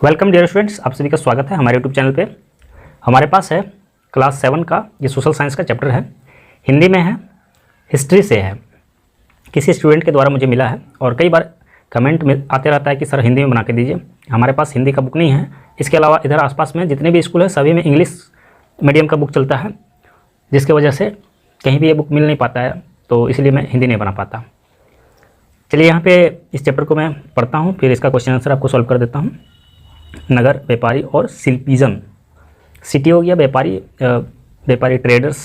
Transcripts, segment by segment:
Welcome dear students, आप सभी का स्वागत है हमारे यूट्यूब चैनल पे। हमारे पास है क्लास 7 का ये सोशल साइंस का चैप्टर है, हिंदी में है, हिस्ट्री से है। किसी स्टूडेंट के द्वारा मुझे मिला है और कई बार कमेंट में आते रहता है कि सर हिंदी में बना के दीजिए। हमारे पास हिंदी का बुक नहीं है। इसके अलावा इधर आसपास में जितने भी स्कूल है सभी में इंग्लिश मीडियम का बुक चलता है, जिसकी वजह से कहीं भी ये बुक मिल नहीं पाता है, तो इसलिए मैं हिंदी नहीं बना पाता। चलिए यहाँ पे इस चैप्टर को मैं पढ़ता हूँ, फिर इसका क्वेश्चन आंसर आपको सॉल्व कर देता हूँ। नगर, व्यापारी और शिल्पीजन। सिटी हो गया व्यापारी, व्यापारी ट्रेडर्स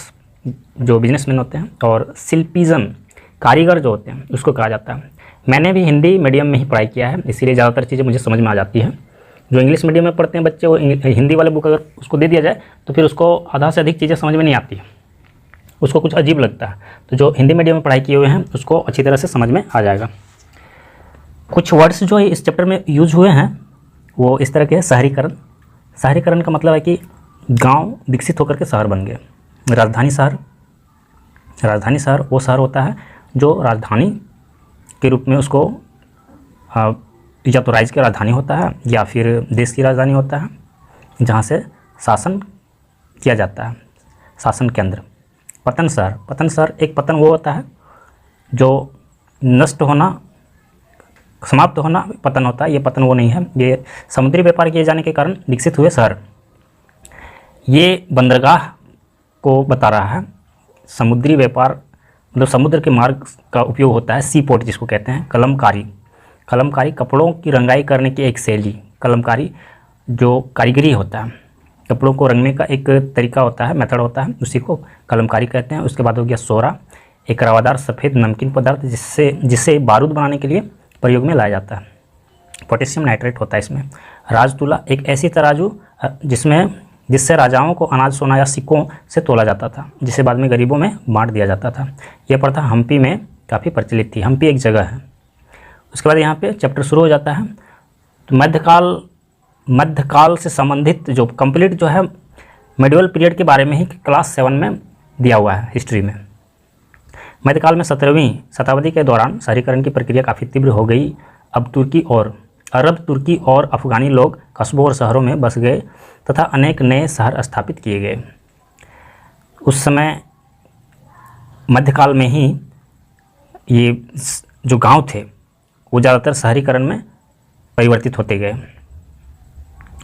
जो बिजनेसमैन होते हैं, और शिल्पीजन कारीगर जो होते हैं उसको कहा जाता है। मैंने भी हिंदी मीडियम में ही पढ़ाई किया है, इसीलिए ज़्यादातर चीज़ें मुझे समझ में आ जाती हैं। जो इंग्लिश मीडियम में पढ़ते हैं बच्चे, वो हिंदी वाले बुक अगर उसको दे दिया जाए तो फिर उसको आधा से अधिक चीज़ें समझ में नहीं आती है, उसको कुछ अजीब लगता है। तो जो हिंदी मीडियम में पढ़ाई किए हुए हैं उसको अच्छी तरह से समझ में आ जाएगा। कुछ वर्ड्स जो इस चैप्टर में यूज हुए हैं वो इस तरह के हैं। शहरीकरण। शहरीकरण का मतलब है कि गांव विकसित होकर के शहर बन गए। राजधानी शहर। राजधानी शहर वो शहर होता है जो राजधानी के रूप में उसको या तो राज्य की राजधानी होता है या फिर देश की राजधानी होता है, जहाँ से शासन किया जाता है, शासन केंद्र। पतन शहर। पतन शहर एक पतन वो होता है जो नष्ट होना, समाप्त होना पतन होता है। ये पतन वो नहीं है, ये समुद्री व्यापार किए जाने के कारण विकसित हुए शहर। ये बंदरगाह को बता रहा है। समुद्री व्यापार मतलब समुद्र के मार्ग का उपयोग होता है, सी पोर्ट जिसको कहते हैं। कलमकारी। कलमकारी कपड़ों की रंगाई करने की एक शैली। कलमकारी जो कारीगरी होता है, कपड़ों को रंगने का एक तरीका होता है, मेथड होता है, उसी को कलमकारी कहते हैं। उसके बाद हो गया सोरा, एक रवादार सफ़ेद नमकीन पदार्थ जिससे बारूद बनाने के लिए प्रयोग में लाया जाता है। पोटेशियम नाइट्रेट होता है इसमें। राजतुला एक ऐसी तराजू जिससे राजाओं को अनाज, सोना या सिक्कों से तोला जाता था, जिसे बाद में गरीबों में बांट दिया जाता था। यह प्रथा हम्पी में काफ़ी प्रचलित थी। हम्पी एक जगह है। उसके बाद यहाँ पे चैप्टर शुरू हो जाता है। तो मध्यकाल से संबंधित जो कंप्लीट जो है मेडिवल पीरियड के बारे में ही क्लास 7 में दिया हुआ है हिस्ट्री में। मध्यकाल में 17वीं शताब्दी के दौरान शहरीकरण की प्रक्रिया काफ़ी तीव्र हो गई। अब अरब, तुर्की और अफ़गानी लोग कस्बों और शहरों में बस गए तथा अनेक नए शहर स्थापित किए गए। उस समय मध्यकाल में ही ये जो गांव थे वो ज़्यादातर शहरीकरण में परिवर्तित होते गए,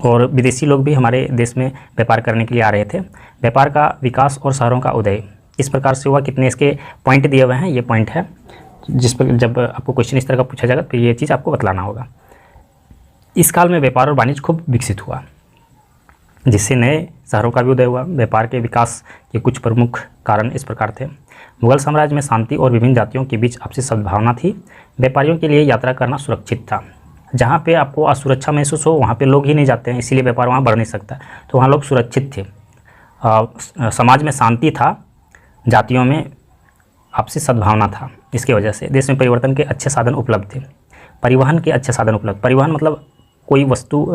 और विदेशी लोग भी हमारे देश में व्यापार करने के लिए आ रहे थे। व्यापार का विकास और शहरों का उदय इस प्रकार से हुआ। कितने इसके पॉइंट दिए हुए हैं, ये पॉइंट है जिस पर जब आपको क्वेश्चन इस तरह का पूछा जाएगा तो ये चीज़ आपको बतलाना होगा। इस काल में व्यापार और वाणिज्य खूब विकसित हुआ, जिससे नए शहरों का भी उदय हुआ। व्यापार के विकास के कुछ प्रमुख कारण इस प्रकार थे। मुगल साम्राज्य में शांति और विभिन्न जातियों के बीच आपसी सद्भावना थी। व्यापारियों के लिए यात्रा करना सुरक्षित था। जहाँ पे आपको असुरक्षा महसूस हो वहाँ पे लोग ही नहीं जाते हैं, इसीलिए व्यापार वहाँ बढ़ नहीं सकता, तो वहाँ लोग सुरक्षित थे। समाज में शांति था, जातियों में आपसी सद्भावना था। इसकी वजह से देश में परिवर्तन के अच्छे साधन उपलब्ध थे। परिवहन के अच्छे साधन उपलब्ध। परिवहन मतलब कोई वस्तु,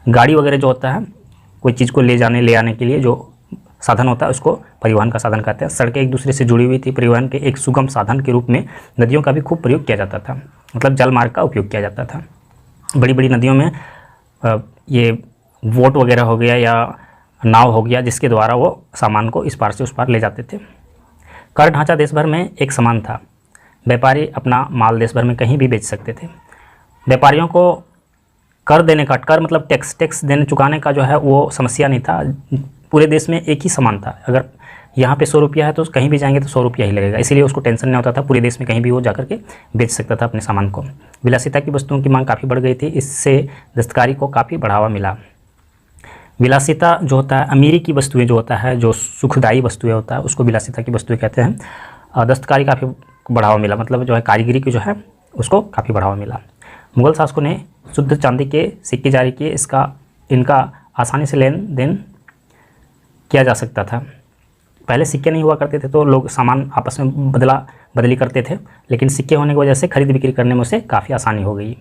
गाड़ी वगैरह जो होता है, कोई चीज़ को ले आने के लिए जो साधन होता है उसको परिवहन का साधन कहते हैं। सड़कें एक दूसरे से जुड़ी हुई थी। परिवहन के एक सुगम साधन के रूप में नदियों का भी खूब प्रयोग किया जाता था, मतलब जल मार्ग का उपयोग किया जाता था। बड़ी बड़ी नदियों में ये बोट वगैरह हो गया या नाव हो गया, जिसके द्वारा वो सामान को इस पार से उस पार ले जाते थे। कर ढांचा देश भर में एक समान था। व्यापारी अपना माल देश भर में कहीं भी बेच सकते थे। व्यापारियों को कर देने का, कर मतलब टैक्स देने चुकाने का जो है वो समस्या नहीं था। पूरे देश में एक ही समान था। अगर यहाँ पे 100 रुपया है तो कहीं भी जाएंगे तो 100 रुपया ही लगेगा, इसीलिए उसको टेंशन नहीं होता था। पूरे देश में कहीं भी वो जाकर के बेच सकता था अपने सामान को। विलासिता की वस्तुओं की मांग काफ़ी बढ़ गई थी, इससे दस्तकारी को काफ़ी बढ़ावा मिला। विलासिता जो होता है, अमीरी की वस्तुएं जो होता है, जो सुखदायी वस्तुएं होता है, उसको विलासिता की वस्तुएं कहते हैं। दस्तकारी काफ़ी बढ़ावा मिला, मतलब जो है कारीगरी की जो है उसको काफ़ी बढ़ावा मिला। मुगल शासकों ने शुद्ध चांदी के सिक्के जारी किए। इनका आसानी से लेन देन किया जा सकता था। पहले सिक्के नहीं हुआ करते थे तो लोग सामान आपस में बदली करते थे, लेकिन सिक्के होने की वजह से खरीद बिक्री करने में उसे काफ़ी आसानी हो गई।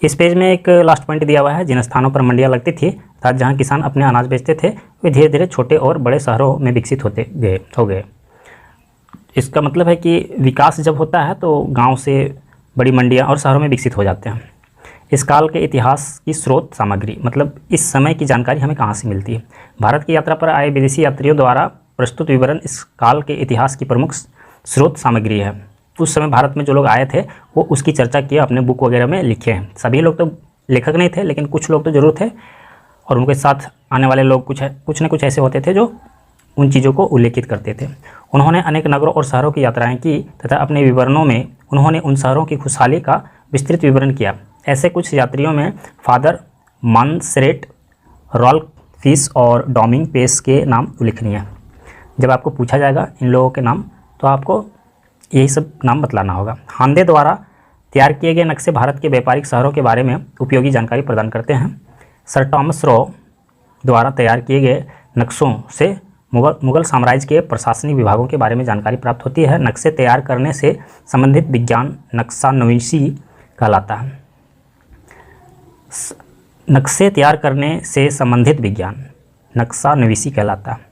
इस पेज में एक लास्ट पॉइंट दिया हुआ है। जिन स्थानों पर मंडियाँ लगती थी तथा जहाँ किसान अपने अनाज बेचते थे वे धीरे धीरे छोटे और बड़े शहरों में विकसित हो गए। इसका मतलब है कि विकास जब होता है तो गांव से बड़ी मंडियां और शहरों में विकसित हो जाते हैं। इस काल के इतिहास की स्रोत सामग्री, मतलब इस समय की जानकारी हमें कहाँ से मिलती है। भारत की यात्रा पर आए विदेशी यात्रियों द्वारा प्रस्तुत विवरण इस काल के इतिहास की प्रमुख स्रोत सामग्री है। उस समय भारत में जो लोग आए थे वो उसकी चर्चा किए, अपने बुक वगैरह में लिखे हैं। सभी लोग तो लेखक नहीं थे, लेकिन कुछ लोग तो जरूर थे, और उनके साथ आने वाले लोग कुछ न कुछ ऐसे होते थे जो उन चीज़ों को उल्लेखित करते थे। उन्होंने अनेक नगरों और शहरों की यात्राएं की तथा अपने विवरणों में उन्होंने उन शहरों की खुशहाली का विस्तृत विवरण किया। ऐसे कुछ यात्रियों में फादर मानसरेट, रॉल्फ फिश और डोमिंग पेस के नाम उल्लेखनीय है। जब आपको पूछा जाएगा इन लोगों के नाम तो आपको यही सब नाम बतलाना होगा। हांदे द्वारा तैयार किए गए नक्शे भारत के व्यापारिक शहरों के बारे में उपयोगी जानकारी प्रदान करते हैं। सर टॉमस रॉ द्वारा तैयार किए गए नक्शों से मुगल साम्राज्य के प्रशासनिक विभागों के बारे में जानकारी प्राप्त होती है। नक्शे तैयार करने से संबंधित विज्ञान नक्शानवीसी कहलाता है। नक्शे तैयार करने से संबंधित विज्ञान नक्शानवीसी कहलाता है।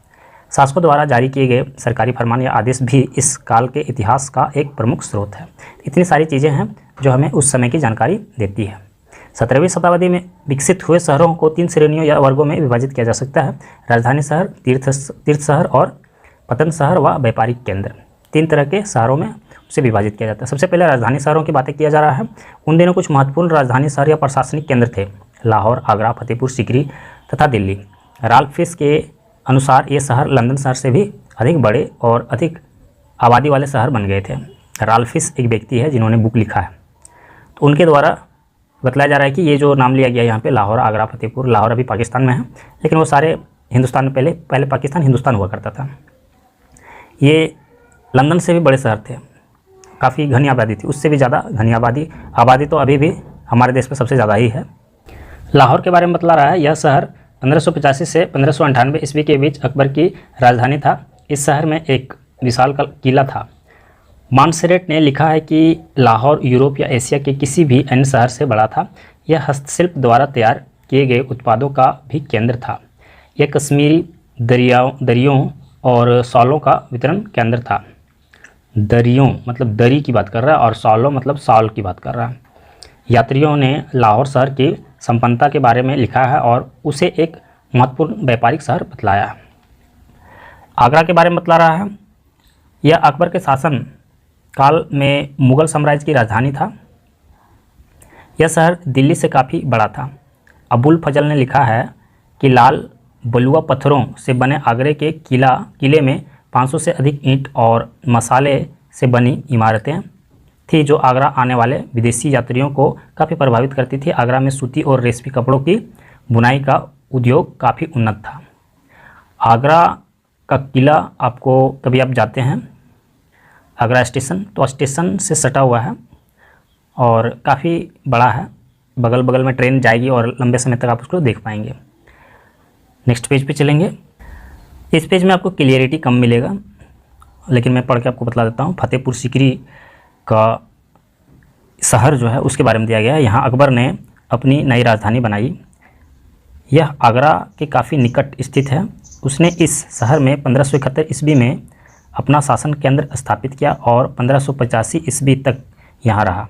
शासकों द्वारा जारी किए गए सरकारी फरमान या आदेश भी इस काल के इतिहास का एक प्रमुख स्रोत है। इतनी सारी चीज़ें हैं जो हमें उस समय की जानकारी देती है। 17वीं शताब्दी में विकसित हुए शहरों को 3 श्रेणियों या वर्गों में विभाजित किया जा सकता है। राजधानी शहर, तीर्थ शहर और पतन शहर व व्यापारिक केंद्र। 3 तरह के शहरों में उसे विभाजित किया जाता है। सबसे पहले राजधानी शहरों की बातें किया जा रहा है। उन दिनों कुछ महत्वपूर्ण राजधानी शहर या प्रशासनिक केंद्र थे: लाहौर, आगरा, फतेहपुर सीकरी तथा दिल्ली। राल्फ फिश के अनुसार ये शहर लंदन शहर से भी अधिक बड़े और अधिक आबादी वाले शहर बन गए थे। राल्फ फिश एक व्यक्ति है जिन्होंने बुक लिखा है, तो उनके द्वारा बतलाया जा रहा है कि ये जो नाम लिया गया यहाँ पे लाहौर, आगरा, फतेहपुर, लाहौर अभी पाकिस्तान में है, लेकिन वो सारे हिंदुस्तान में पहले पाकिस्तान हिंदुस्तान हुआ करता था। ये लंदन से भी बड़े शहर थे, काफ़ी घनी आबादी थी, उससे भी ज़्यादा घनी आबादी तो अभी भी हमारे देश में सबसे ज़्यादा ही है। लाहौर के बारे में बतला रहा है, यह शहर 1585 से 1598 ईस्वी के बीच अकबर की राजधानी था। इस शहर में एक विशाल किला था। मानसरेट ने लिखा है कि लाहौर यूरोप या एशिया के किसी भी अन्य शहर से बड़ा था। यह हस्तशिल्प द्वारा तैयार किए गए उत्पादों का भी केंद्र था। यह कश्मीरी दरियों और शॉलों का वितरण केंद्र था। दरियों मतलब दरी की बात कर रहा है, और शॉलों मतलब शॉल की बात कर रहा है। यात्रियों ने लाहौर शहर की संपन्नता के बारे में लिखा है और उसे एक महत्वपूर्ण व्यापारिक शहर बतलाया है। आगरा के बारे में बतला रहा है, यह अकबर के शासन काल में मुगल साम्राज्य की राजधानी था। यह शहर दिल्ली से काफ़ी बड़ा था। अबुल फजल ने लिखा है कि लाल बलुआ पत्थरों से बने आगरे के किले में 500 से अधिक ईंट और मसाले से बनी इमारतें थी जो आगरा आने वाले विदेशी यात्रियों को काफ़ी प्रभावित करती थी। आगरा में सूती और रेशमी कपड़ों की बुनाई का उद्योग काफ़ी उन्नत था। आगरा का किला, आपको कभी आप जाते हैं आगरा स्टेशन, तो स्टेशन से सटा हुआ है और काफ़ी बड़ा है। बगल बगल में ट्रेन जाएगी और लंबे समय तक आप उसको देख पाएंगे। नेक्स्ट पेज पे चलेंगे। इस पेज में आपको क्लियरिटी कम मिलेगा, लेकिन मैं पढ़ के आपको बतला देता हूँ। फतेहपुर सीकरी का शहर जो है उसके बारे में दिया गया है। यहाँ अकबर ने अपनी नई राजधानी बनाई। यह आगरा के काफ़ी निकट स्थित है। उसने इस शहर में 1571 ईस्वी में अपना शासन केंद्र स्थापित किया और 1585 ईस्वी तक यहाँ रहा।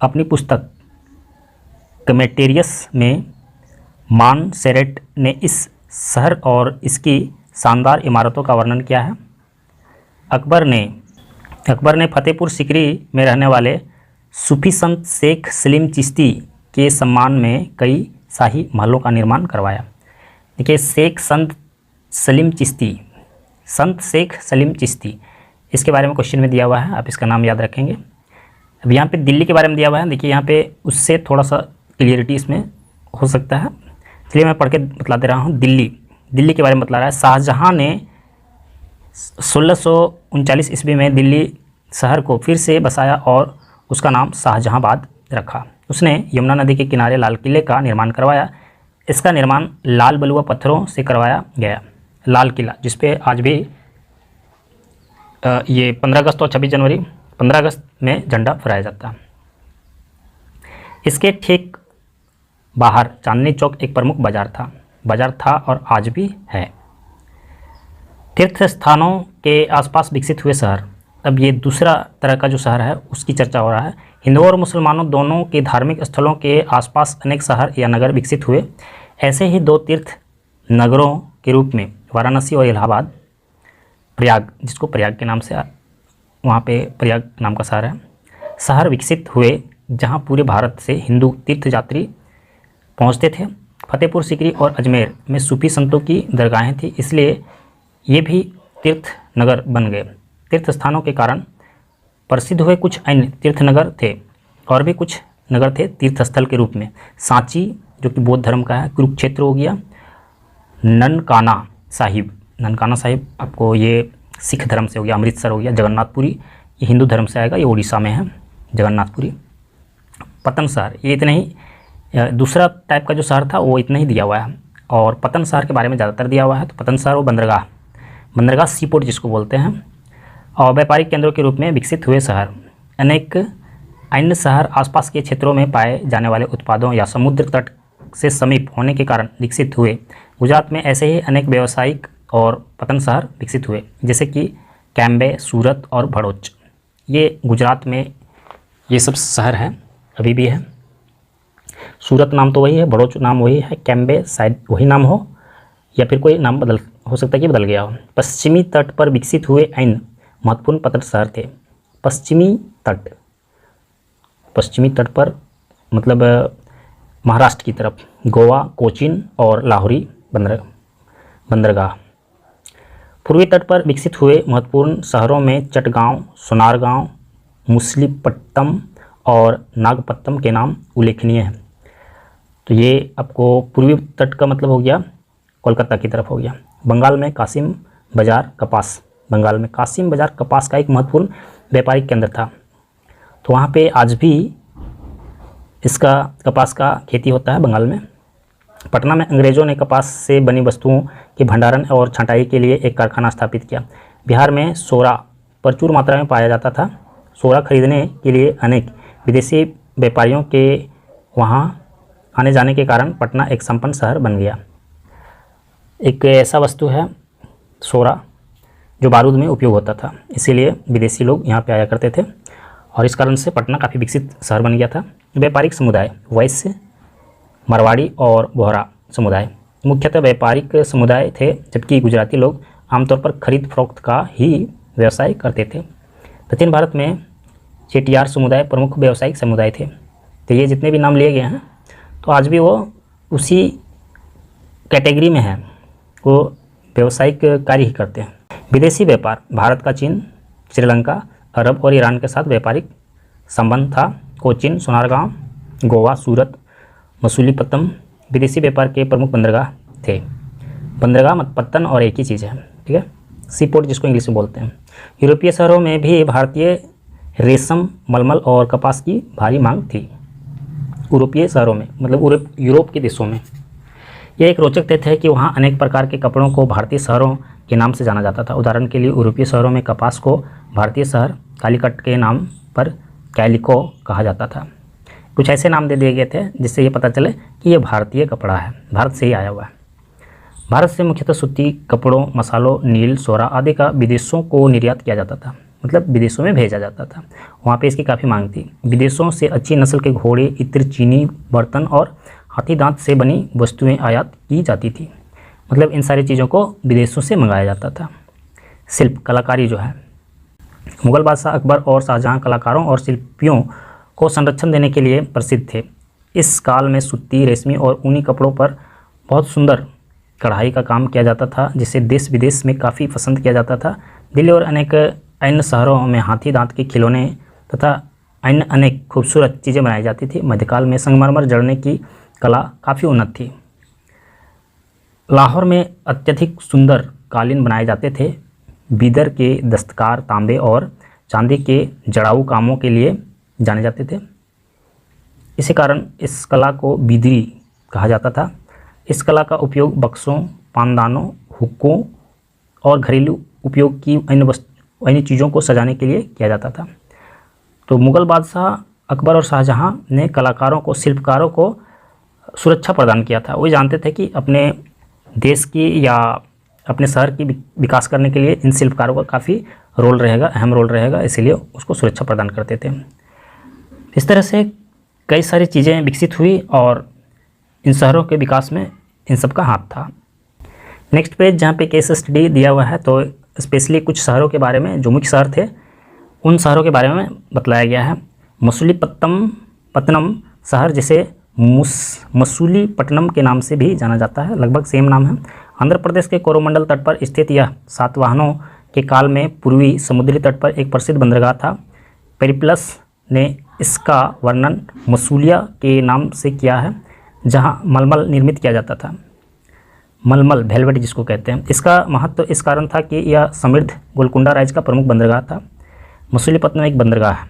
अपनी पुस्तक कमेटेरियस में मानसेरेट ने इस शहर और इसकी शानदार इमारतों का वर्णन किया है। अकबर ने फतेहपुर सीकरी में रहने वाले सूफी संत शेख सलीम चिश्ती के सम्मान में कई शाही महलों का निर्माण करवाया। देखिए, शेख सलीम चिश्ती, इसके बारे में क्वेश्चन में दिया हुआ है, आप इसका नाम याद रखेंगे। अब यहाँ पे दिल्ली के बारे में दिया हुआ है। देखिए, यहाँ पे उससे थोड़ा सा क्लियरिटी इसमें हो सकता है, इसलिए मैं पढ़ के बतला दे रहा हूँ। दिल्ली के बारे में बतला रहा है। शाहजहाँ ने 1639 ईस्वी में दिल्ली शहर को फिर से बसाया और उसका नाम शाहजहाँबाद रखा। उसने यमुना नदी के किनारे लाल किले का निर्माण करवाया। इसका निर्माण लाल बलुआ पत्थरों से करवाया गया। लाल किला, जिसपे आज भी ये 15 अगस्त और 26 जनवरी 15 अगस्त में झंडा फहराया जाता है। इसके ठीक बाहर चांदनी चौक एक प्रमुख बाजार था और आज भी है। तीर्थ स्थानों के आसपास विकसित हुए शहर। अब ये दूसरा तरह का जो शहर है उसकी चर्चा हो रहा है। हिंदुओं और मुसलमानों दोनों के धार्मिक स्थलों के आसपास अनेक शहर या नगर विकसित हुए। ऐसे ही दो तीर्थ नगरों के रूप में वाराणसी और इलाहाबाद, प्रयाग, जिसको प्रयाग के नाम से वहाँ पे प्रयाग नाम का शहर है, शहर विकसित हुए जहाँ पूरे भारत से हिंदू तीर्थयात्री पहुँचते थे। फतेहपुर सीकरी और अजमेर में सूफी संतों की दरगाहें थी, इसलिए ये भी तीर्थ नगर बन गए। तीर्थ स्थानों के कारण प्रसिद्ध हुए कुछ अन्य तीर्थ नगर थे, और भी कुछ नगर थे तीर्थ स्थल के रूप में। सांची जो कि बौद्ध धर्म का है, कुरुक्षेत्र हो गया, ननकाना साहिब आपको ये सिख धर्म से हो गया, अमृतसर हो गया, जगन्नाथपुरी ये हिंदू धर्म से आएगा, ये उड़ीसा में है जगन्नाथपुरी। पतन शहर ये इतना ही, दूसरा टाइप का जो शहर था वो इतना ही दिया हुआ है, और पतन शहर के बारे में ज़्यादातर दिया हुआ है। तो पतन शहर वो बंदरगाह सीपोर्ट जिसको बोलते हैं, और व्यापारिक केंद्रों के रूप में विकसित हुए शहर। अनेक अन्य शहर आसपास के क्षेत्रों में पाए जाने वाले उत्पादों या समुद्र तट से समीप होने के कारण विकसित हुए। गुजरात में ऐसे ही अनेक व्यावसायिक और पतन शहर विकसित हुए, जैसे कि कैम्बे, सूरत और भड़ोच। ये गुजरात में ये सब शहर हैं, अभी भी है। सूरत नाम तो वही है, भड़ोच नाम वही है, कैम्बे शायद वही नाम हो, या फिर कोई नाम हो सकता है कि बदल गया हो। पश्चिमी तट पर विकसित हुए अन्य महत्वपूर्ण पतन शहर थे। पश्चिमी तट पर मतलब महाराष्ट्र की तरफ गोवा, कोचीन और लाहौरी बंदरगाह। पूर्वी तट पर विकसित हुए महत्वपूर्ण शहरों में चटगांव, सोनारगांव, मुसलीपट्टम और नागपट्टम के नाम उल्लेखनीय हैं। तो ये आपको पूर्वी तट का मतलब हो गया कोलकाता की तरफ हो गया। बंगाल में कासिम बाज़ार कपास का एक महत्वपूर्ण व्यापारिक केंद्र था। तो वहाँ पे आज भी इसका कपास का खेती होता है बंगाल में। पटना में अंग्रेज़ों ने कपास से बनी वस्तुओं के भंडारण और छँटाई के लिए एक कारखाना स्थापित किया। बिहार में सोरा प्रचुर मात्रा में पाया जाता था। सोरा खरीदने के लिए अनेक विदेशी व्यापारियों के वहाँ आने जाने के कारण पटना एक संपन्न शहर बन गया। एक ऐसा वस्तु है सोरा जो बारूद में उपयोग होता था, इसीलिए विदेशी लोग यहाँ पे आया करते थे, और इस कारण से पटना काफ़ी विकसित शहर बन गया था। व्यापारिक समुदाय वैश्य, मारवाड़ी और बोहरा समुदाय मुख्यतः व्यापारिक समुदाय थे, जबकि गुजराती लोग आमतौर पर खरीद फरोख्त का ही व्यवसाय करते थे। दक्षिण भारत में चेटियार समुदाय प्रमुख व्यावसायिक समुदाय थे। तो ये जितने भी नाम लिए गए हैं तो आज भी वो उसी कैटेगरी में है, वो व्यावसायिक कार्य ही करते हैं। विदेशी व्यापार भारत का चीन, श्रीलंका, अरब और ईरान के साथ व्यापारिक संबंध था। कोचीन, सोनारगांव, गोवा, सूरत, मसूलीपट्टम विदेशी व्यापार के प्रमुख बंदरगाह थे। बंदरगाह पत्तन और एक ही चीज़ है, ठीक है, सीपोर्ट जिसको इंग्लिश में बोलते हैं। यूरोपीय शहरों में भी भारतीय रेशम, मलमल और कपास की भारी मांग थी। यूरोपीय शहरों में मतलब यूरोप के देशों में। यह एक रोचक तथ्य है कि वहाँ अनेक प्रकार के कपड़ों को भारतीय शहरों के नाम से जाना जाता था। उदाहरण के लिए यूरोपीय शहरों में कपास को भारतीय शहर कालीकट के नाम पर कैलिको कहा जाता था। कुछ ऐसे नाम दे दिए गए थे जिससे ये पता चले कि ये भारतीय कपड़ा है, भारत से ही आया हुआ है। भारत से मुख्यतः सूती कपड़ों, मसालों, नील, सोरा आदि का विदेशों को निर्यात किया जाता था, मतलब विदेशों में भेजा जाता था। वहाँ पे इसकी काफ़ी मांग थी। विदेशों से अच्छी नस्ल के घोड़े, इत्र, चीनी बर्तन और हाथी दांत से बनी वस्तुएं आयात की जाती थी। मतलब इन सारी चीज़ों को विदेशों से मंगाया जाता था। शिल्प कलाकारी जो है, मुगल बादशाह अकबर और शाहजहां कलाकारों और शिल्पियों को संरक्षण देने के लिए प्रसिद्ध थे। इस काल में सूती, रेशमी और ऊनी कपड़ों पर बहुत सुंदर कढ़ाई का काम किया जाता था, जिसे देश विदेश में काफ़ी पसंद किया जाता था। दिल्ली और अनेक अन्य शहरों में हाथी दांत के खिलौने तथा अन्य अनेक खूबसूरत चीज़ें बनाई जाती थी। मध्यकाल में संगमरमर जड़ने की कला काफ़ी उन्नत थी। लाहौर में अत्यधिक सुंदर कालीन बनाए जाते थे। बीदर के दस्तकार तांबे और चांदी के जड़ाऊ कामों के लिए जाने जाते थे। इसी कारण इस कला को बिदरी कहा जाता था। इस कला का उपयोग बक्सों, पानदानों, हुक्कों और घरेलू उपयोग की अन्य चीज़ों को सजाने के लिए किया जाता था। तो मुग़ल बादशाह अकबर और शाहजहां ने कलाकारों को, शिल्पकारों को सुरक्षा प्रदान किया था। वो जानते थे कि अपने देश की या अपने शहर की विकास करने के लिए इन शिल्पकारों का काफ़ी रोल रहेगा, अहम रोल रहेगा, इसीलिए उसको सुरक्षा प्रदान करते थे। इस तरह से कई सारी चीज़ें विकसित हुई और इन शहरों के विकास में इन सब का हाथ था। नेक्स्ट पेज जहाँ पे केस स्टडी दिया हुआ है, तो स्पेशली कुछ शहरों के बारे में जो मुख्य शहर थे उन शहरों के बारे में बतलाया गया है। मसूलीपट्टनम शहर, जिसे मसूलीपट्टनम के नाम से भी जाना जाता है, लगभग सेम नाम है। आंध्र प्रदेश के कोरोमंडल तट पर स्थित यह सातवाहनों के काल में पूर्वी समुद्री तट पर एक प्रसिद्ध बंदरगाह था। पेरिप्लस ने इसका वर्णन मसूलिया के नाम से किया है, जहाँ मलमल निर्मित किया जाता था, मलमल वेलवेट जिसको कहते हैं। इसका महत्व इस कारण था कि यह समृद्ध गोलकुंडा राज्य का प्रमुख बंदरगाह था। मसूलीपट्टनम एक बंदरगाह है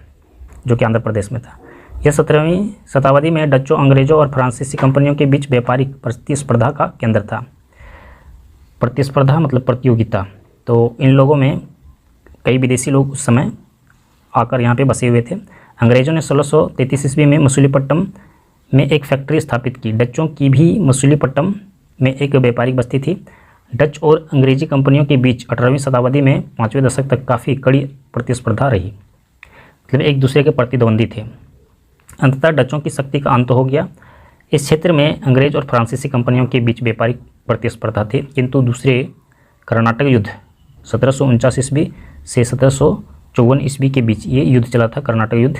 जो कि आंध्र प्रदेश में था। यह 17वीं शताब्दी में डचों, अंग्रेजों और फ्रांसीसी कंपनियों के बीच व्यापारिक प्रतिस्पर्धा का केंद्र था। प्रतिस्पर्धा मतलब प्रतियोगिता। तो इन लोगों में कई विदेशी लोग उस समय आकर यहाँ पे बसे हुए थे। अंग्रेजों ने 1633 ईस्वी में मसूलीपट्टनम में एक फैक्ट्री स्थापित की। डचों की भी मसूलीपट्टनम में एक व्यापारिक बस्ती थी। डच और अंग्रेजी कंपनियों के बीच 18वीं शताब्दी में 5वें दशक तक काफ़ी कड़ी प्रतिस्पर्धा रही, मतलब एक दूसरे के प्रतिद्वंदी थे। अंततः डचों की शक्ति का अंत हो गया। इस क्षेत्र में अंग्रेज और फ्रांसीसी कंपनियों के बीच व्यापारिक प्रतिस्पर्धा थी, किंतु दूसरे कर्नाटक युद्ध 1749 ईस्वी से 1754 ईस्वी के बीच ये युद्ध चला था। कर्नाटक युद्ध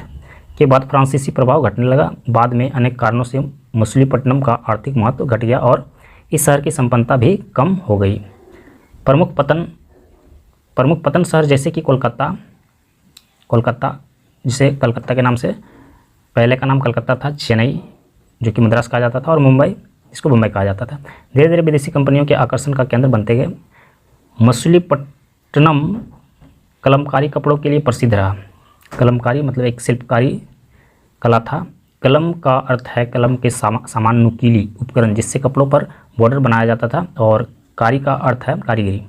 के बाद फ्रांसीसी प्रभाव घटने लगा। बाद में अनेक कारणों से मसूलीपट्टनम का आर्थिक महत्व घट गया और इस शहर की संपन्नता भी कम हो गई। प्रमुख पतन शहर जैसे कि कोलकाता जिसे कलकत्ता के नाम से पहले का नाम कलकत्ता था, चेन्नई जो कि मद्रास कहा जाता था, और मुंबई जिसको मुंबई कहा जाता था, धीरे धीरे विदेशी कंपनियों के आकर्षण का केंद्र बनते गए। मसूलीपट्टनम कलमकारी कपड़ों के लिए प्रसिद्ध रहा। कलमकारी मतलब एक शिल्पकारी कला था। कलम का अर्थ है कलम के समान नुकीली उपकरण जिससे कपड़ों पर बॉर्डर बनाया जाता था, और कारी का अर्थ है कारीगरी।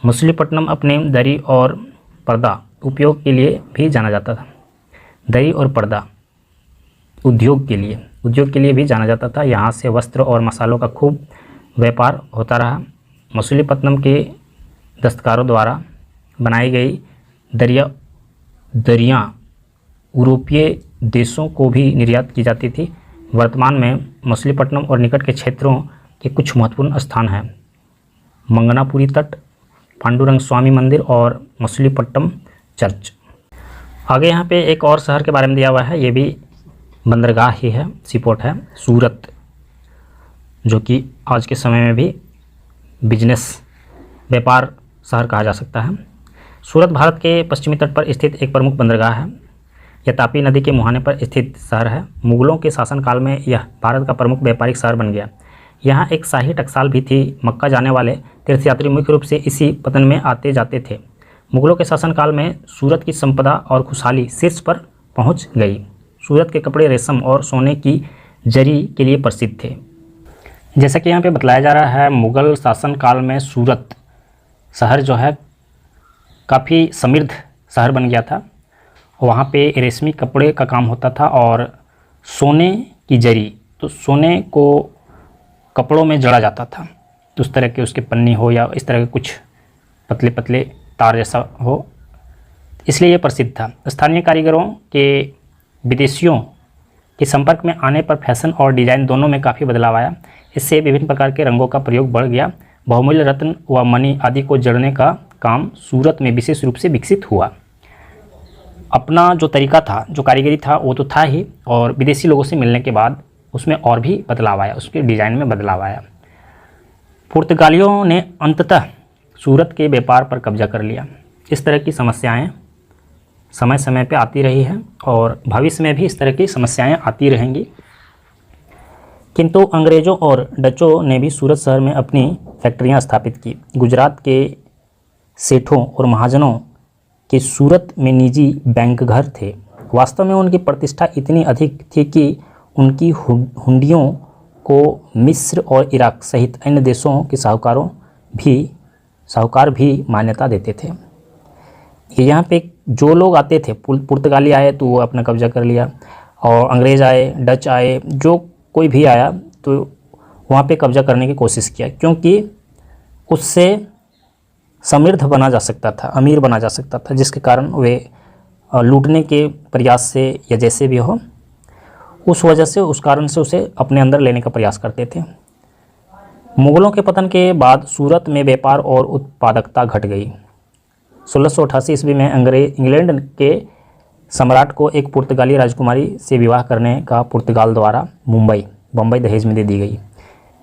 मसूलीपट्टनम अपने दरी और पर्दा उपयोग के लिए भी जाना जाता था। दरी और पर्दा उद्योग के लिए भी जाना जाता था। यहाँ से वस्त्र और मसालों का खूब व्यापार होता रहा। मसूलीपट्टनम के दस्तकारों द्वारा बनाई गई दरियाँ यूरोपीय देशों को भी निर्यात की जाती थी। वर्तमान में मसूलीपट्टनम और निकट के क्षेत्रों के कुछ महत्वपूर्ण स्थान हैं: मंगनापुरी तट, पांडुरंग स्वामी मंदिर और मसूलीपट्टनम चर्च। आगे यहाँ पे एक और शहर के बारे में दिया हुआ है, ये भी बंदरगाह ही है, सीपोर्ट है, सूरत, जो कि आज के समय में भी बिजनेस व्यापार शहर कहा जा सकता है। सूरत भारत के पश्चिमी तट पर स्थित एक प्रमुख बंदरगाह है। यह तापी नदी के मुहाने पर स्थित शहर है। मुगलों के शासनकाल में यह भारत का प्रमुख व्यापारिक शहर बन गया। यहाँ एक शाही टकसाल भी थी। मक्का जाने वाले तीर्थयात्री मुख्य रूप से इसी पतन में आते जाते थे। मुगलों के शासनकाल में सूरत की संपदा और खुशहाली शीर्ष पर पहुँच गई। सूरत के कपड़े रेशम और सोने की जरी के लिए प्रसिद्ध थे। जैसा कि यहाँ पे बतलाया जा रहा है, मुगल शासनकाल में सूरत शहर जो है काफ़ी समृद्ध शहर बन गया था। वहाँ पे रेशमी कपड़े का काम होता था और सोने की जरी, तो सोने को कपड़ों में जड़ा जाता था, तो उस तरह के उसके पन्नी हो या इस तरह के कुछ पतले पतले तार जैसा हो, इसलिए ये प्रसिद्ध था। स्थानीय कारीगरों के विदेशियों के संपर्क में आने पर फैशन और डिज़ाइन दोनों में काफ़ी बदलाव आया। इससे विभिन्न प्रकार के रंगों का प्रयोग बढ़ गया। बहुमूल्य रत्न व मणि आदि को जड़ने का काम सूरत में विशेष रूप से विकसित हुआ। अपना जो तरीका था, जो कारीगरी था, वो तो था ही, और विदेशी लोगों से मिलने के बाद उसमें और भी बदलाव आया, उसके डिज़ाइन में बदलाव आया। पुर्तगालियों ने अंततः सूरत के व्यापार पर कब्जा कर लिया। इस तरह की समस्याएं समय समय पे आती रही है और भविष्य में भी इस तरह की समस्याएं आती रहेंगी। किंतु अंग्रेज़ों और डचों ने भी सूरत शहर में अपनी फैक्ट्रियां स्थापित की। गुजरात के सेठों और महाजनों के सूरत में निजी बैंक घर थे। वास्तव में उनकी प्रतिष्ठा इतनी अधिक थी कि उनकी हुंडियों को मिस्र और इराक सहित अन्य देशों के साहूकार भी मान्यता देते थे। यहाँ पे जो लोग आते थे, पुर्तगाली आए तो वो अपना कब्जा कर लिया, और अंग्रेज़ आए, डच आए, जो कोई भी आया तो वहाँ पे कब्जा करने की कोशिश किया, क्योंकि उससे समृद्ध बना जा सकता था, अमीर बना जा सकता था, जिसके कारण वे लूटने के प्रयास से या जैसे भी हो उस वजह से, उस कारण से उसे अपने अंदर लेने का प्रयास करते थे। मुगलों के पतन के बाद सूरत में व्यापार और उत्पादकता घट गई। 1688 ईस्वी में इंग्लैंड के सम्राट को एक पुर्तगाली राजकुमारी से विवाह करने का पुर्तगाल द्वारा बम्बई दहेज में दे दी गई,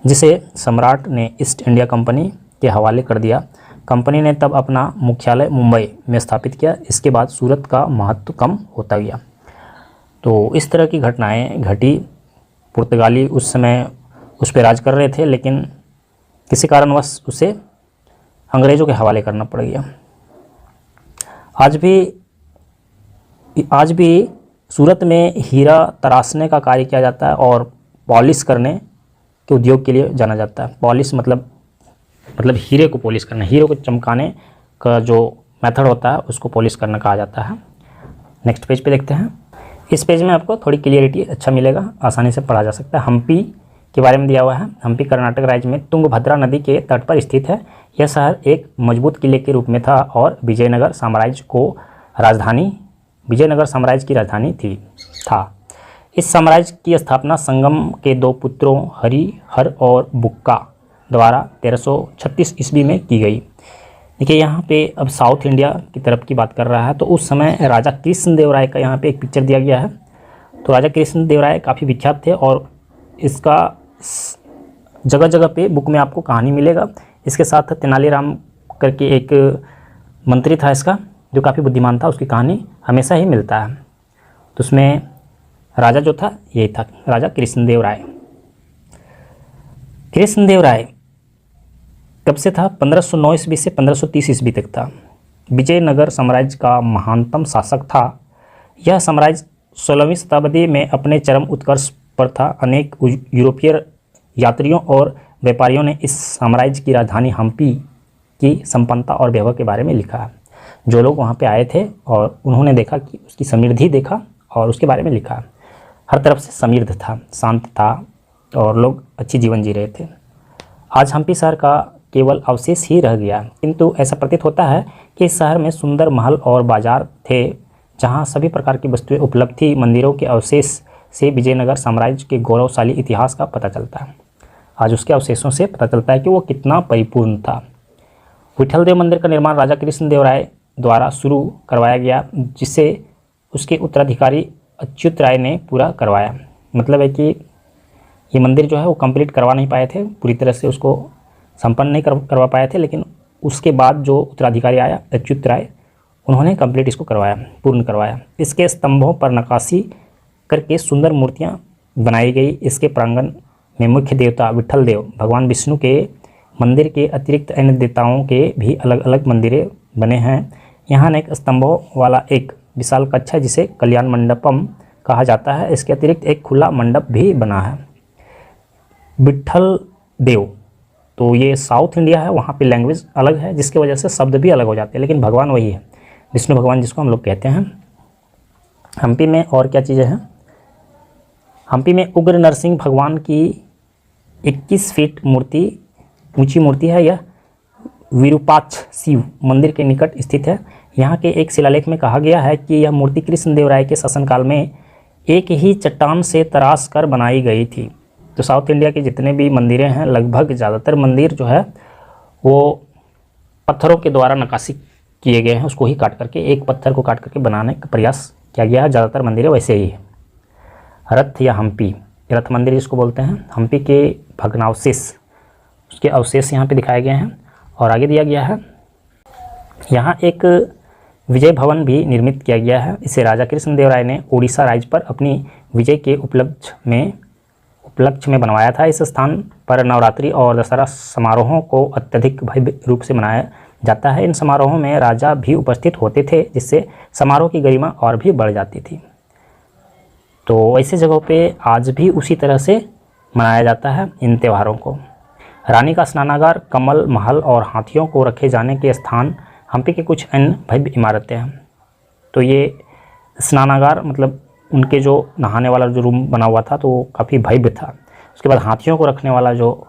जिसे सम्राट ने ईस्ट इंडिया कंपनी के हवाले कर दिया। कंपनी ने तब अपना मुख्यालय मुंबई में स्थापित किया। इसके बाद सूरत का महत्व कम होता गया। तो इस तरह की घटनाएं घटी। पुर्तगाली उस समय उस पर राज कर रहे थे, लेकिन किसी कारणवश उसे अंग्रेज़ों के हवाले करना पड़ गया। आज भी सूरत में हीरा तराशने का कार्य किया जाता है और पॉलिश करने के उद्योग के लिए जाना जाता है। पॉलिश मतलब हीरे को पॉलिश करना, हीरे को चमकाने का जो मेथड होता है उसको पॉलिश करना कहा जाता है। नेक्स्ट पेज पे देखते हैं। इस पेज में आपको थोड़ी क्लियरिटी अच्छा मिलेगा, आसानी से पढ़ा जा सकता है। हम्पी के बारे में दिया हुआ है। हम्पी कर्नाटक राज्य में तुंगभद्रा नदी के तट पर स्थित है। यह शहर एक मजबूत किले के रूप में था और विजयनगर साम्राज्य की राजधानी था। इस साम्राज्य की स्थापना संगम के दो पुत्रों हरिहर और बुक्का द्वारा 1336 ईस्वी में की गई। देखिए यहाँ पे अब साउथ इंडिया की तरफ की बात कर रहा है। तो उस समय राजा कृष्णदेवराय का यहाँ पे एक पिक्चर दिया गया है। तो राजा कृष्णदेवराय काफ़ी विख्यात थे और इसका जगह जगह पे बुक में आपको कहानी मिलेगा। इसके साथ तेनालीराम करके एक मंत्री था इसका, जो काफ़ी बुद्धिमान था, उसकी कहानी हमेशा ही मिलता है। तो उसमें राजा जो था यही था, राजा कृष्णदेवराय। कृष्णदेवराय कब से था? 1509 ईस्वी से 1530 ईस्वी तक था। विजयनगर साम्राज्य का महानतम शासक था। यह साम्राज्य 16वीं शताब्दी में अपने चरम उत्कर्ष पर था। अनेक यूरोपीय यात्रियों और व्यापारियों ने इस साम्राज्य की राजधानी हम्पी की संपन्नता और वैभव के बारे में लिखा है। जो लोग वहाँ पे आए थे और उन्होंने देखा कि उसकी समृद्धि देखा और उसके बारे में लिखा। हर तरफ से समृद्ध था, शांत था और लोग अच्छी जीवन जी रहे थे। आज हम्पी शहर का केवल अवशेष ही रह गया, किंतु ऐसा प्रतीत होता है कि इस शहर में सुंदर महल और बाजार थे जहाँ सभी प्रकार की वस्तुएं उपलब्ध थी। मंदिरों के अवशेष से विजयनगर साम्राज्य के गौरवशाली इतिहास का पता चलता है। आज उसके अवशेषों से पता चलता है कि वो कितना परिपूर्ण था। विठल देव मंदिर का निर्माण राजा कृष्णदेवराय द्वारा शुरू करवाया गया, जिसे उसके उत्तराधिकारी अच्युत राय ने पूरा करवाया। मतलब है कि ये मंदिर जो है वो कंप्लीट करवा नहीं पाए थे, पूरी तरह से उसको संपन्न नहीं करवा पाए थे, लेकिन उसके बाद जो उत्तराधिकारी आया अच्युत राय, उन्होंने कंप्लीट इसको करवाया, पूर्ण करवाया। इसके स्तंभों पर नक्काशी करके सुंदर मूर्तियाँ बनाई गई। इसके प्रांगण में मुख्य देवता विठल देव भगवान विष्णु के मंदिर के अतिरिक्त अन्य देवताओं के भी अलग अलग मंदिरें बने हैं। यहाँ अनेक स्तंभों वाला एक विशाल कक्ष है जिसे कल्याण मंडपम कहा जाता है। इसके अतिरिक्त एक खुला मंडप भी बना है। विठल देव, तो ये साउथ इंडिया है, वहाँ पे लैंग्वेज अलग है जिसकी वजह से शब्द भी अलग हो जाते हैं, लेकिन भगवान वही है, विष्णु भगवान जिसको हम लोग कहते हैं। हम्पी में और क्या चीज़ें हैं? हम्पी में उग्र नरसिंह भगवान की 21 फीट ऊंची मूर्ति है। यह विरूपाक्ष शिव मंदिर के निकट स्थित है। यहाँ के एक शिलालेख में कहा गया है कि यह मूर्ति कृष्णदेवराय के शासनकाल में एक ही चट्टान से तराश कर बनाई गई थी। तो साउथ इंडिया के जितने भी मंदिरें हैं, लगभग ज़्यादातर मंदिर जो है वो पत्थरों के द्वारा नक्काशी किए गए हैं, उसको ही काट करके, एक पत्थर को काट करके बनाने का प्रयास किया गया है। ज़्यादातर मंदिरें वैसे ही है। रथ या हम्पी, रथ मंदिर जिसको बोलते हैं, हम्पी के भग्नावशेष, उसके अवशेष यहाँ पे दिखाए गए हैं। और आगे दिया गया है, यहाँ एक विजय भवन भी निर्मित किया गया है। इसे राजा कृष्णदेवराय ने उड़ीसा राज्य पर अपनी विजय के उपलक्ष्य में बनवाया था। इस स्थान पर नवरात्रि और दशहरा समारोहों को अत्यधिक भव्य रूप से मनाया जाता है। इन समारोहों में राजा भी उपस्थित होते थे, जिससे समारोह की गरिमा और भी बढ़ जाती थी। तो ऐसी जगहों पे आज भी उसी तरह से मनाया जाता है इन त्योहारों को। रानी का स्नानागार, कमल महल और हाथियों को रखे जाने के स्थान हम्पी के कुछ अन्य भव्य इमारतें हैं। तो ये स्नानागार मतलब उनके जो नहाने वाला जो रूम बना हुआ था तो वो काफ़ी भव्य था। उसके बाद हाथियों को रखने वाला जो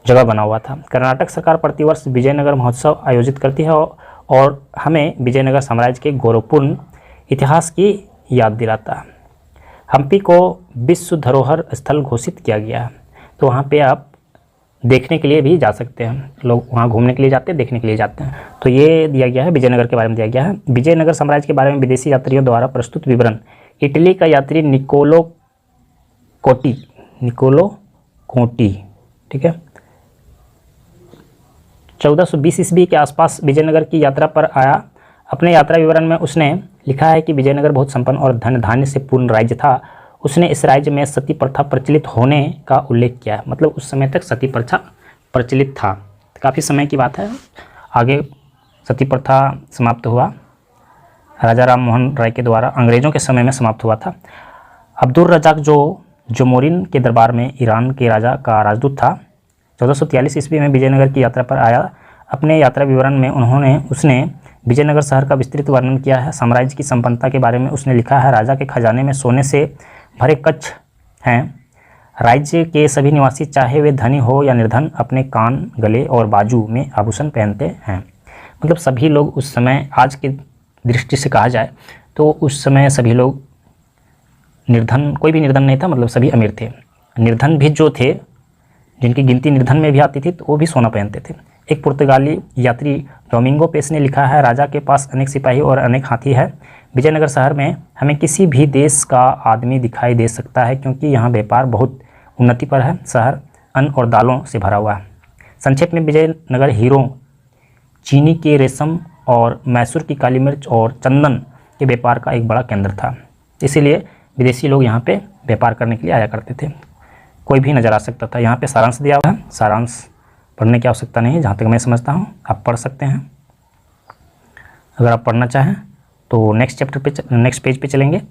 जगह बना हुआ था। कर्नाटक सरकार प्रतिवर्ष विजयनगर महोत्सव आयोजित करती है और हमें विजयनगर साम्राज्य के गौरवपूर्ण इतिहास की याद दिलाता है। हम्पी को विश्व धरोहर स्थल घोषित किया गया है, तो वहाँ पे आप देखने के लिए भी जा सकते हैं, लोग वहाँ घूमने के लिए जाते हैं, देखने के लिए जाते हैं। तो ये दिया गया है, विजयनगर के बारे में दिया गया है। विजयनगर साम्राज्य के बारे में विदेशी यात्रियों द्वारा प्रस्तुत विवरण। इटली का यात्री निकोलो कोंटी, ठीक है, 1420 ईस्वी के आसपास विजयनगर की यात्रा पर आया। अपने यात्रा विवरण में उसने लिखा है कि विजयनगर बहुत संपन्न और धन धान्य से पूर्ण राज्य था। उसने इस राज्य में सती प्रथा प्रचलित होने का उल्लेख किया है, मतलब उस समय तक सती प्रथा प्रचलित था। काफ़ी समय की बात है, आगे सती प्रथा समाप्त हुआ, राजा राम मोहन राय के द्वारा अंग्रेज़ों के समय में समाप्त हुआ था। अब्दुल रज़ाक जो जोमोरिन के दरबार में ईरान के राजा का राजदूत था, 1443 ईस्वी में विजयनगर की यात्रा पर आया। अपने यात्रा विवरण में उसने विजयनगर शहर का विस्तृत वर्णन किया है। साम्राज्य की संपन्नता के बारे में उसने लिखा है, राजा के खजाने में सोने से भरे कच्छ हैं। राज्य के सभी निवासी, चाहे वे धनी हो या निर्धन, अपने कान, गले और बाजू में आभूषण पहनते हैं। मतलब सभी लोग उस समय, आज की दृष्टि से कहा जाए तो उस समय सभी लोग निर्धन, कोई भी निर्धन नहीं था, मतलब सभी अमीर थे। निर्धन भी जो थे, जिनकी गिनती निर्धन में भी आती थी, तो वो भी सोना पहनते थे। एक पुर्तगाली यात्री डोमिंगो पेस ने लिखा है, राजा के पास अनेक सिपाही और अनेक हाथी है। विजयनगर शहर में हमें किसी भी देश का आदमी दिखाई दे सकता है, क्योंकि यहाँ व्यापार बहुत उन्नति पर है। शहर अन्न और दालों से भरा हुआ है। संक्षेप में विजयनगर हीरों, चीनी के रेशम और मैसूर की काली मिर्च और चंदन के व्यापार का एक बड़ा केंद्र था। इसीलिए विदेशी लोग यहाँ पे व्यापार करने के लिए आया करते थे। कोई भी नज़र आ सकता था। यहाँ पे सारांश दिया हुआ है, सारांश पढ़ने की आवश्यकता नहीं है, जहाँ तक मैं समझता हूँ आप पढ़ सकते हैं। अगर आप पढ़ना चाहें तो नेक्स्ट पेज पे चलेंगे।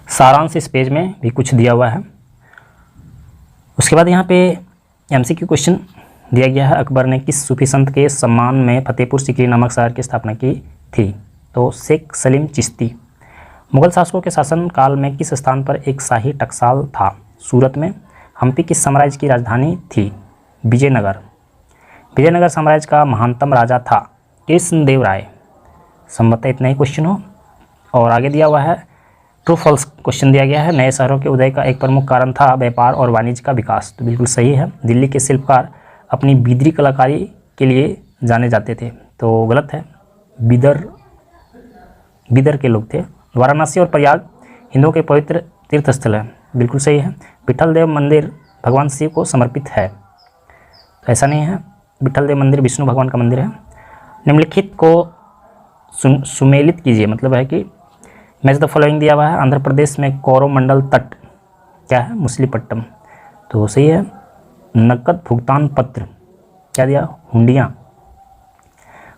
सारांश इस पेज में भी कुछ दिया हुआ है। उसके बाद यहाँ पे MCQ क्वेश्चन दिया गया है, अकबर ने किस सूफी संत के सम्मान में फतेहपुर सीकरी नामक शहर की स्थापना की थी? तो शेख सलीम चिश्ती। मुगल शासकों के शासन काल में किस स्थान पर एक शाही टकसाल था? सूरत में। हम्पी किस साम्राज्य की राजधानी थी? विजयनगर। विजयनगर साम्राज्य का महानतम राजा था कृष्णदेव राय। संभवतः इतना ही क्वेश्चन हो। और आगे दिया हुआ है ट्रू फॉल्स क्वेश्चन दिया गया है। नए शहरों के उदय का एक प्रमुख कारण था व्यापार और वाणिज्य का विकास। तो बिल्कुल सही है। दिल्ली के शिल्पकार अपनी बिदरी कलाकारी के लिए जाने जाते थे, तो गलत है। बिदर के लोग थे। वाराणसी और प्रयाग हिंदुओं के पवित्र तीर्थ स्थल है, बिल्कुल सही है। विठल देव मंदिर भगवान शिव को समर्पित है, तो ऐसा नहीं है। विठल देव मंदिर विष्णु भगवान का मंदिर है। निम्नलिखित को सुमेलित कीजिए, मतलब है कि मैच द फॉलोइंग दिया हुआ है। आंध्र प्रदेश में कोरोमंडल तट क्या है? मछलीपट्टम, तो सही है। नकद भुगतान पत्र क्या दिया? हुंडियाँ।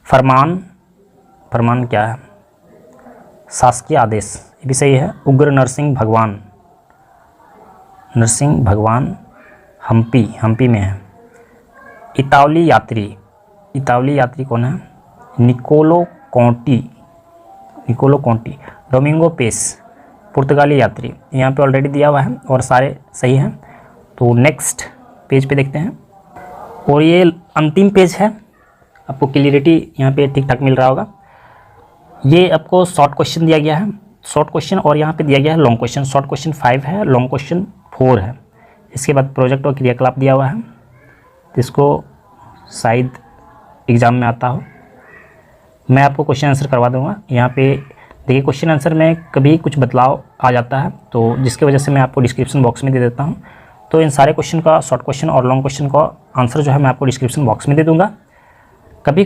फरमान क्या है? शासकीय आदेश, ये भी सही है। उग्र नरसिंह भगवान हम्पी में है। इतावली यात्री कौन है? Niccolo Conti. डोमिंगो पेस पुर्तगाली यात्री, यहाँ पे ऑलरेडी दिया हुआ है और सारे सही हैं। तो नेक्स्ट पेज पे देखते हैं। और ये अंतिम पेज है, आपको क्लियरिटी यहाँ पे ठीक ठाक मिल रहा होगा। ये आपको शॉर्ट क्वेश्चन दिया गया है, शॉर्ट क्वेश्चन, और यहाँ पे दिया गया है लॉन्ग क्वेश्चन। शॉर्ट क्वेश्चन 5 है, लॉन्ग क्वेश्चन 4 है। इसके बाद प्रोजेक्ट और क्रियाकलाप दिया हुआ है, जिसको शायद एग्ज़ाम में आता हो। मैं आपको क्वेश्चन आंसर करवा दूंगा। यहाँ पे देखिए, क्वेश्चन आंसर में कभी कुछ बदलाव आ जाता है, तो जिसकी वजह से मैं आपको डिस्क्रिप्शन बॉक्स में दे देता हूँ। तो इन सारे क्वेश्चन का, शॉर्ट क्वेश्चन और लॉन्ग क्वेश्चन का आंसर जो है मैं आपको डिस्क्रिप्शन बॉक्स में दे दूँगा। कभी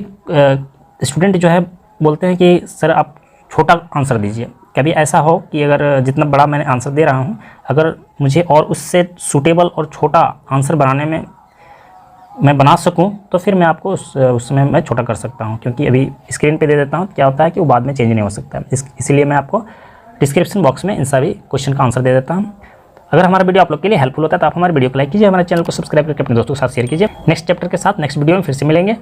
स्टूडेंट जो है बोलते हैं कि सर आप छोटा आंसर दीजिए। कभी ऐसा हो कि अगर जितना बड़ा मैंने आंसर दे रहा हूँ, अगर मुझे और उससे सूटेबल और छोटा आंसर बनाने में मैं बना सकूं, तो फिर मैं आपको उसमें मैं छोटा कर सकता हूं, क्योंकि अभी स्क्रीन पे दे देता हूं। क्या होता है कि वो बाद में चेंज नहीं हो सकता। इसीलिए मैं आपको डिस्क्रिप्शन बॉक्स में इन सभी क्वेश्चन का आंसर दे देता हूं। अगर हमारा वीडियो आप लोग के लिए हेल्पफुल होता है तो आप हमारे वीडियो को लाइक कीजिए, हमारे चैनल को सब्सक्राइब करके अपने दोस्तों के साथ शेयर कीजिए। नेक्स्ट चैप्टर के साथ नेक्स्ट वीडियो में फिर से मिलेंगे।